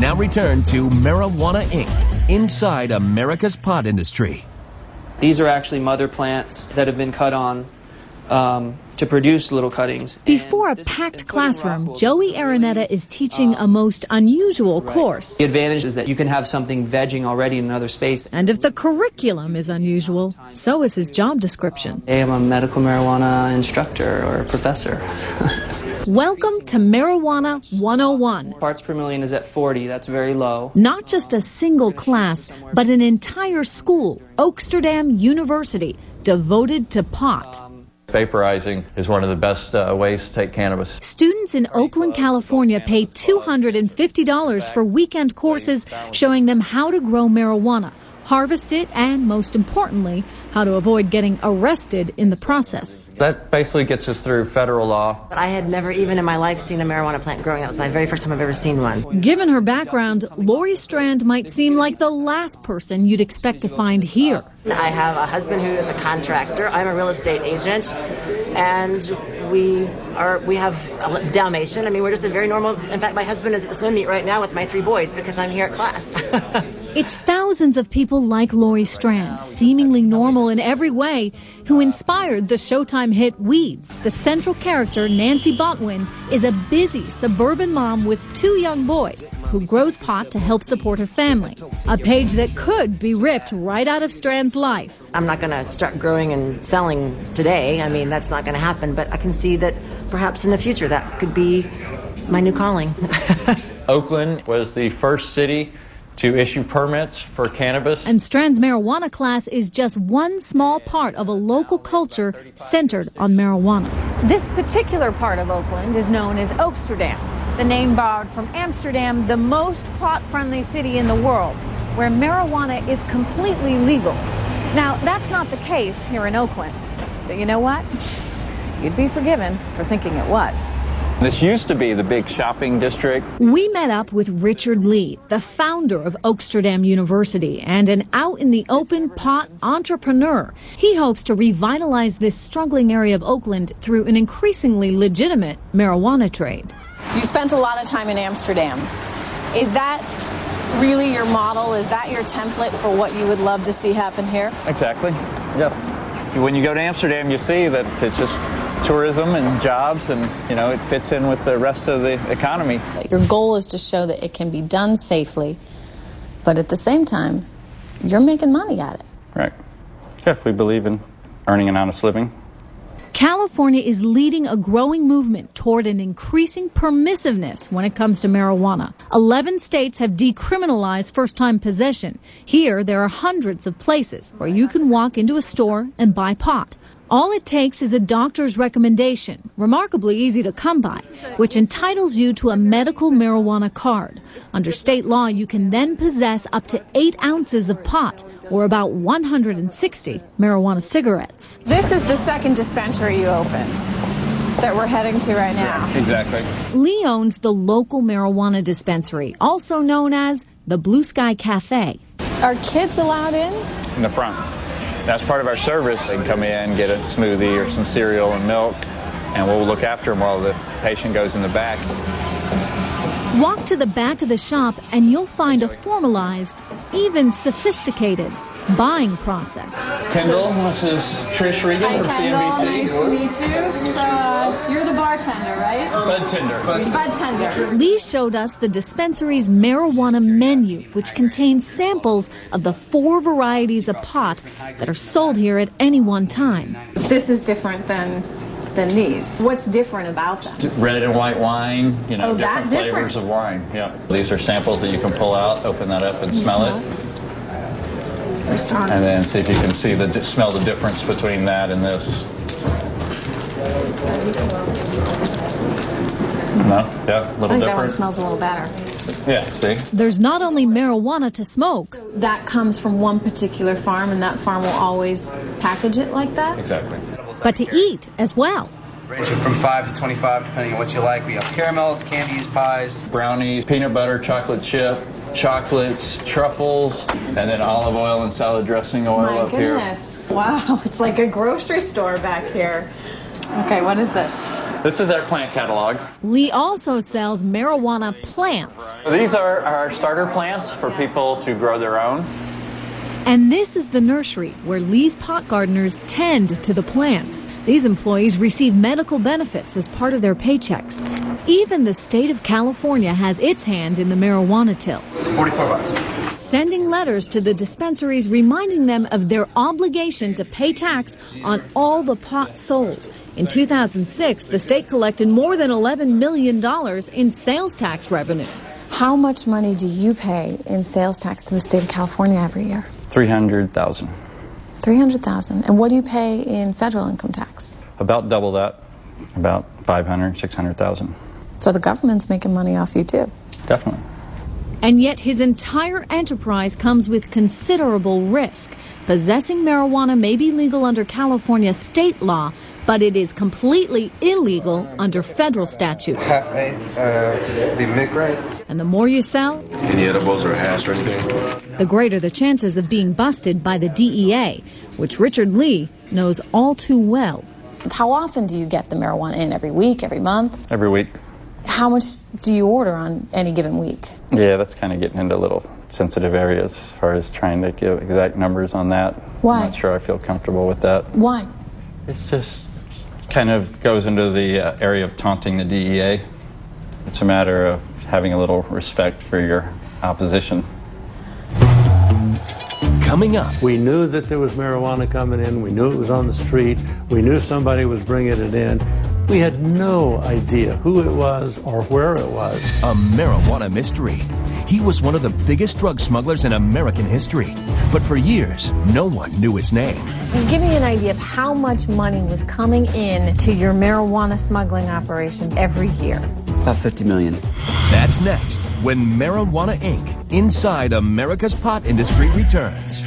now return to Marijuana Inc., inside America's pot industry. These are actually mother plants that have been cut on to produce little cuttings. Before a packed classroom, Joey Araneta is teaching a most unusual course. The advantage is that you can have something vegging already in another space. And if the curriculum is unusual, so is his job description. Hey, I'm a medical marijuana instructor or professor. Welcome to Marijuana 101. Parts per million is at 40. That's very low. Not just a single class, but an entire school, Oaksterdam University, devoted to pot. Vaporizing is one of the best ways to take cannabis. Students in Oakland, California pay $250 for weekend courses showing them how to grow marijuana, harvest it, and most importantly, how to avoid getting arrested in the process. That basically gets us through federal law. I had never even in my life seen a marijuana plant growing. That was my very first time I've ever seen one. Given her background, Lori Strand might seem like the last person you'd expect to find here. I have a husband who is a contractor. I'm a real estate agent, and we have a Dalmatian. I mean, we're just a very normal. In fact, my husband is at the swim meet right now with my 3 boys because I'm here at class. It's thousands of people like Lori Strand, seemingly normal in every way, who inspired the Showtime hit Weeds. The central character, Nancy Botwin, is a busy suburban mom with 2 young boys who grows pot to help support her family. A page that could be ripped right out of Strand's life. I'm not going to start growing and selling today. I mean, that's not going to happen, but I can see that perhaps in the future that could be my new calling. Oakland was the first city to issue permits for cannabis. And Strand's marijuana class is just one small part of a local culture centered on marijuana. This particular part of Oakland is known as Oaksterdam, the name borrowed from Amsterdam, the most pot-friendly city in the world, where marijuana is completely legal. Now, that's not the case here in Oakland. But you know what? You'd be forgiven for thinking it was. This used to be the big shopping district. We met up with Richard Lee, the founder of Oaksterdam University and an out-in-the-open pot entrepreneur. He hopes to revitalize this struggling area of Oakland through an increasingly legitimate marijuana trade. You spent a lot of time in Amsterdam. Is that really your model? Is that your template for what you would love to see happen here? Exactly, yes. When you go to Amsterdam, you see that it's just tourism and jobs, and it fits in with the rest of the economy. Your goal is to show that it can be done safely, but at the same time, you're making money at it. Right. Yeah, we believe in earning an honest living. California is leading a growing movement toward an increasing permissiveness when it comes to marijuana. 11 states have decriminalized first-time possession. Here, there are hundreds of places where you can walk into a store and buy pot. All it takes is a doctor's recommendation, remarkably easy to come by, which entitles you to a medical marijuana card. Under state law, you can then possess up to 8 ounces of pot, or about 160 marijuana cigarettes. This is the second dispensary you opened that we're heading to right now. Exactly. Lee owns the local marijuana dispensary, also known as the Blue Sky Cafe. Are kids allowed in? In the front. That's part of our service. They can come in, get a smoothie or some cereal and milk, and we'll look after them while the patient goes in the back. Walk to the back of the shop and you'll find a formalized, even sophisticated buying process. Kendall, this is Trish Regan from CNBC. Nice to meet you. So, you're the bartender, right? Bud tender. Bud tender. Lee showed us the dispensary's marijuana menu, which contains samples of the 4 varieties of pot that are sold here at any one time. This is different than these. What's different about them? Red and white wine, different flavors of wine. Yeah. These are samples that you can pull out, open that up and smell it. It's very strong. And then see if you can smell the difference between that and this. No? Yeah, a little different. That one smells a little better. Yeah, see? There's not only marijuana to smoke. That comes from one particular farm, and that farm will always package it like that? Exactly. But to eat as well. Ranging from 5 to 25, depending on what you like. We have caramels, candies, pies, brownies, peanut butter, chocolate chip, chocolates, truffles, and then olive oil and salad dressing oil up here. My goodness. Wow, it's like a grocery store back here. Okay, what is this? This is our plant catalog. Lee also sells marijuana plants. These are our starter plants for people to grow their own. And this is the nursery where Lee's pot gardeners tend to the plants. These employees receive medical benefits as part of their paychecks. Even the state of California has its hand in the marijuana till. It's $44. Sending letters to the dispensaries reminding them of their obligation to pay tax on all the pot sold. In 2006, the state collected more than $11 million in sales tax revenue. How much money do you pay in sales tax to the state of California every year? $300,000. $300,000. And what do you pay in federal income tax? About double that. About $500,000, $600,000. So the government's making money off you too. Definitely. And yet his entire enterprise comes with considerable risk. Possessing marijuana may be legal under California state law, but it is completely illegal under federal statute. Half-eighth, the mid-grade. And the more you sell, any edibles or hash or anything, the greater the chances of being busted by the DEA, which Richard Lee knows all too well. How often do you get the marijuana in? Every week, every month? Every week. How much do you order on any given week? Yeah, that's kind of getting into a little sensitive areas as far as trying to give exact numbers on that. Why? I'm not sure I feel comfortable with that. Why? It's just kind of goes into the area of taunting the DEA. It's a matter of having a little respect for your opposition. Coming up, we knew that there was marijuana coming in. We knew it was on the street. We knew somebody was bringing it in. We had no idea who it was or where it was. A marijuana mystery. He was one of the biggest drug smugglers in American history. But for years, no one knew his name. Give me an idea of how much money was coming in to your marijuana smuggling operation every year. About $50 million. That's next, when Marijuana Inc. Inside America's Pot Industry returns.